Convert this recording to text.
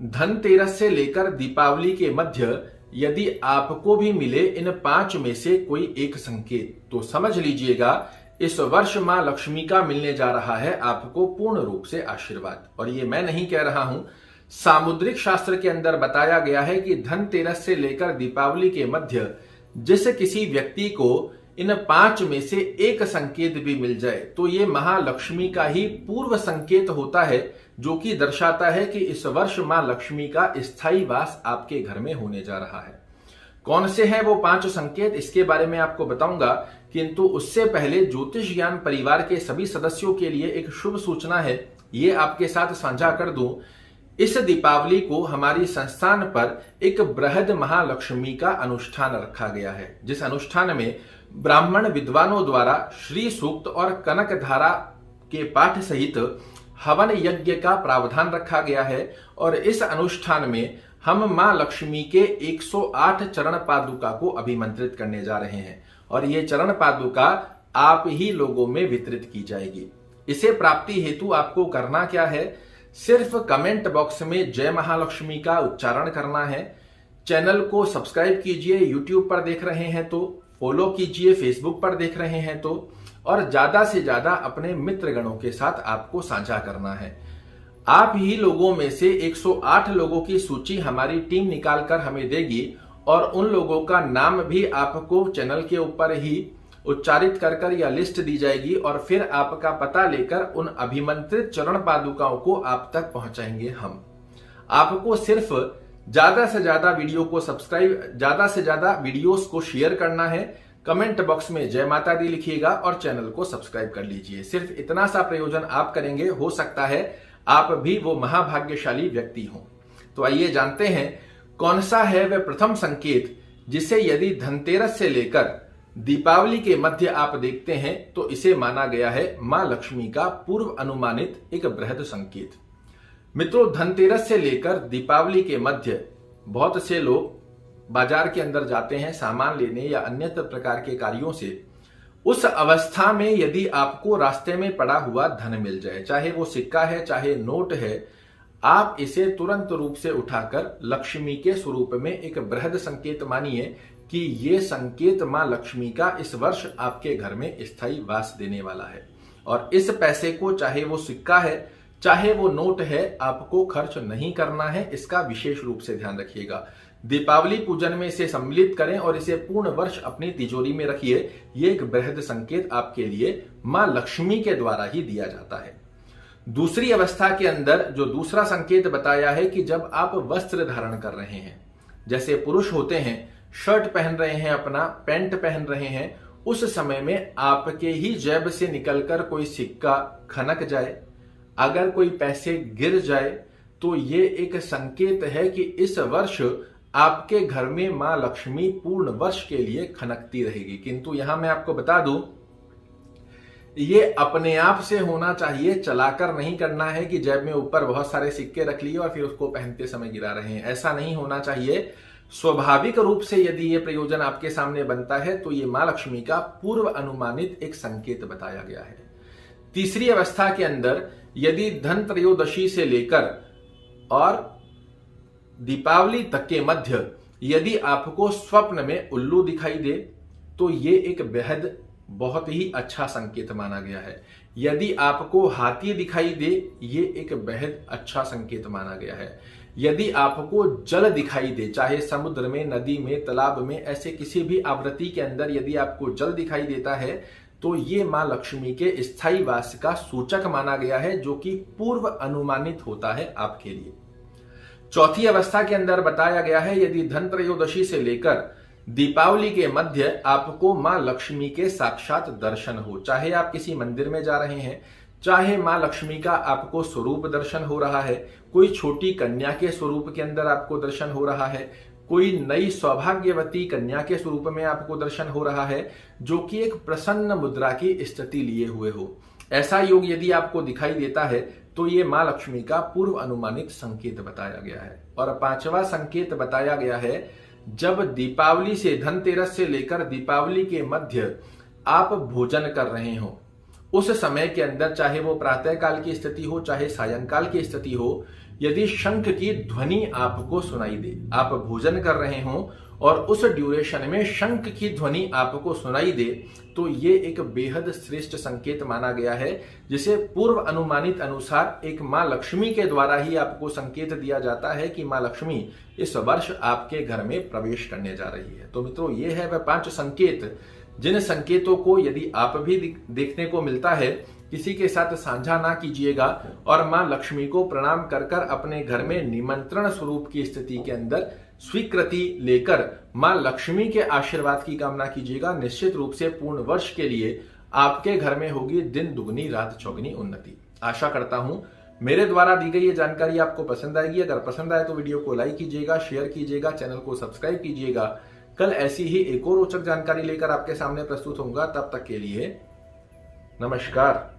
धनतेरस से लेकर दीपावली के मध्य यदि आपको भी मिले इन 5 में से कोई एक संकेत, तो समझ लीजिएगा इस वर्ष मां लक्ष्मी का मिलने जा रहा है आपको पूर्ण रूप से आशीर्वाद। और ये मैं नहीं कह रहा हूं, सामुद्रिक शास्त्र के अंदर बताया गया है कि धनतेरस से लेकर दीपावली के मध्य जिस किसी व्यक्ति को इन 5 में से एक संकेत भी मिल जाए तो ये महालक्ष्मी का ही पूर्व संकेत होता है, जो कि दर्शाता है कि इस वर्ष मां लक्ष्मी का स्थायी वास आपके घर में होने जा रहा है। कौन से हैं वो 5 संकेत, इसके बारे में आपको बताऊंगा, किंतु उससे पहले ज्योतिष ज्ञान परिवार के सभी सदस्यों के लिए एक शुभ सूचना है, ये आपके साथ साझा कर दूं। इस दीपावली को हमारी संस्थान पर एक बृहद महालक्ष्मी का अनुष्ठान रखा गया है, जिस अनुष्ठान में ब्राह्मण विद्वानों द्वारा श्री सूक्त और कनक धारा के पाठ सहित हवन यज्ञ का प्रावधान रखा गया है। और इस अनुष्ठान में हम मां लक्ष्मी के 108 चरण पादुका को अभिमंत्रित करने जा रहे हैं और ये चरण पादुका आप ही लोगों में वितरित की जाएगी। इसे प्राप्ति हेतु आपको करना क्या है, सिर्फ कमेंट बॉक्स में जय महालक्ष्मी का उच्चारण करना है। चैनल को सब्सक्राइब कीजिए, यूट्यूब पर देख रहे हैं तो फॉलो कीजिए, फेसबुक पर देख रहे हैं तो, और ज्यादा से ज्यादा अपने मित्रगणों के साथ आपको साझा करना है। आप ही लोगों में से 108 लोगों की सूची हमारी टीम निकालकर हमें देगी और उन लोगों का नाम भी आपको चैनल के ऊपर ही उच्चारित कर या लिस्ट दी जाएगी और फिर आपका पता लेकर उन अभिमंत्रित चरण पादुकाओं को आप तक पहुंचाएंगे हम। आपको सिर्फ ज्यादा से ज्यादा वीडियो को सब्सक्राइब, ज्यादा से ज्यादा वीडियोस को शेयर करना है, कमेंट बॉक्स में जय माता दी लिखिएगा और चैनल को सब्सक्राइब कर लीजिए। सिर्फ इतना सा प्रयोजन आप करेंगे, हो सकता है आप भी वो महाभाग्यशाली व्यक्ति हों। तो आइए जानते हैं कौन सा है वह प्रथम संकेत जिसे यदि धनतेरस से लेकर दीपावली के मध्य आप देखते हैं तो इसे माना गया है मां लक्ष्मी का पूर्व अनुमानित एक बृहद संकेत। मित्रों, धनतेरस से लेकर दीपावली के मध्य बहुत से लोग बाजार के अंदर जाते हैं सामान लेने या अन्य प्रकार के कार्यों से। उस अवस्था में यदि आपको रास्ते में पड़ा हुआ धन मिल जाए, चाहे वो सिक्का है चाहे नोट है, आप इसे तुरंत रूप से उठाकर लक्ष्मी के स्वरूप में एक बृहद संकेत मानिए कि ये संकेत मां लक्ष्मी का इस वर्ष आपके घर में स्थायी वास देने वाला है। और इस पैसे को, चाहे वो सिक्का है चाहे वो नोट है, आपको खर्च नहीं करना है, इसका विशेष रूप से ध्यान रखिएगा। दीपावली पूजन में इसे सम्मिलित करें और इसे पूर्ण वर्ष अपनी तिजोरी में रखिए। ये एक बृहद संकेत आपके लिए मां लक्ष्मी के द्वारा ही दिया जाता है। दूसरी अवस्था के अंदर जो दूसरा संकेत बताया है कि जब आप वस्त्र धारण कर रहे हैं, जैसे पुरुष होते हैं शर्ट पहन रहे हैं, अपना पैंट पहन रहे हैं, उस समय में आपके ही जेब से निकलकर कोई सिक्का खनक जाए, अगर कोई पैसे गिर जाए, तो ये एक संकेत है कि इस वर्ष आपके घर में मां लक्ष्मी पूर्ण वर्ष के लिए खनकती रहेगी। किंतु यहां मैं आपको बता दूं, ये अपने आप से होना चाहिए, चलाकर नहीं करना है कि जेब में ऊपर बहुत सारे सिक्के रख लिए और फिर उसको पहनते समय गिरा रहे हैं, ऐसा नहीं होना चाहिए। स्वाभाविक रूप से यदि ये प्रयोजन आपके सामने बनता है तो ये मां लक्ष्मी का पूर्व अनुमानित एक संकेत बताया गया है। तीसरी अवस्था के अंदर यदि धन त्रयोदशी से लेकर और दीपावली तक के मध्य यदि आपको स्वप्न में उल्लू दिखाई दे तो ये एक बेहद बहुत ही अच्छा संकेत माना गया है। यदि आपको हाथी दिखाई दे, ये एक बेहद अच्छा संकेत माना गया है। यदि आपको जल दिखाई दे, चाहे समुद्र में, नदी में, तालाब में, ऐसे किसी भी आवृत्ति के अंदर यदि आपको जल दिखाई देता है तो ये मां लक्ष्मी के स्थायी वास का सूचक माना गया है, जो कि पूर्व अनुमानित होता है आपके लिए। चौथी अवस्था के अंदर बताया गया है यदि धन त्रयोदशी से लेकर दीपावली के मध्य आपको मां लक्ष्मी के साक्षात दर्शन हो, चाहे आप किसी मंदिर में जा रहे हैं, चाहे मां लक्ष्मी का आपको स्वरूप दर्शन हो रहा है, कोई छोटी कन्या के स्वरूप के अंदर आपको दर्शन हो रहा है, कोई नई सौभाग्यवती कन्या के स्वरूप में आपको दर्शन हो रहा है, जो कि एक प्रसन्न मुद्रा की स्थिति लिए हुए हो, ऐसा योग यदि आपको दिखाई देता है तो ये मां लक्ष्मी का पूर्व अनुमानित संकेत बताया गया है। और 5वां संकेत बताया गया है जब दीपावली से, धनतेरस से लेकर दीपावली के मध्य आप भोजन कर रहे हो, उस समय के अंदर, चाहे वो प्रातः काल की स्थिति हो चाहे सायंकाल की स्थिति हो, यदि शंख की ध्वनि आपको सुनाई दे, आप भोजन कर रहे हों और उस ड्यूरेशन में शंख की ध्वनि आपको सुनाई दे, तो ये एक बेहद श्रेष्ठ संकेत माना गया है, जिसे पूर्व अनुमानित अनुसार एक मां लक्ष्मी के द्वारा ही आपको संकेत दिया जाता है कि मां लक्ष्मी इस वर्ष आपके घर में प्रवेश करने जा रही है। तो मित्रों, ये है वह 5 संकेत, जिन संकेतों को यदि आप भी देखने को मिलता है, किसी के साथ साझा ना कीजिएगा और मां लक्ष्मी को प्रणाम कर कर अपने घर में निमंत्रण स्वरूप की स्थिति के अंदर स्वीकृति लेकर मां लक्ष्मी के आशीर्वाद की कामना कीजिएगा। निश्चित रूप से पूर्ण वर्ष के लिए आपके घर में होगी दिन दुगनी रात चौगुनी उन्नति। आशा करता हूं मेरे द्वारा दी गई ये जानकारी आपको पसंद आएगी। अगर पसंद आए तो वीडियो को लाइक कीजिएगा, शेयर कीजिएगा, चैनल को सब्सक्राइब कीजिएगा। कल ऐसी ही एक और रोचक जानकारी लेकर आपके सामने प्रस्तुत होऊंगा। तब तक के लिए नमस्कार।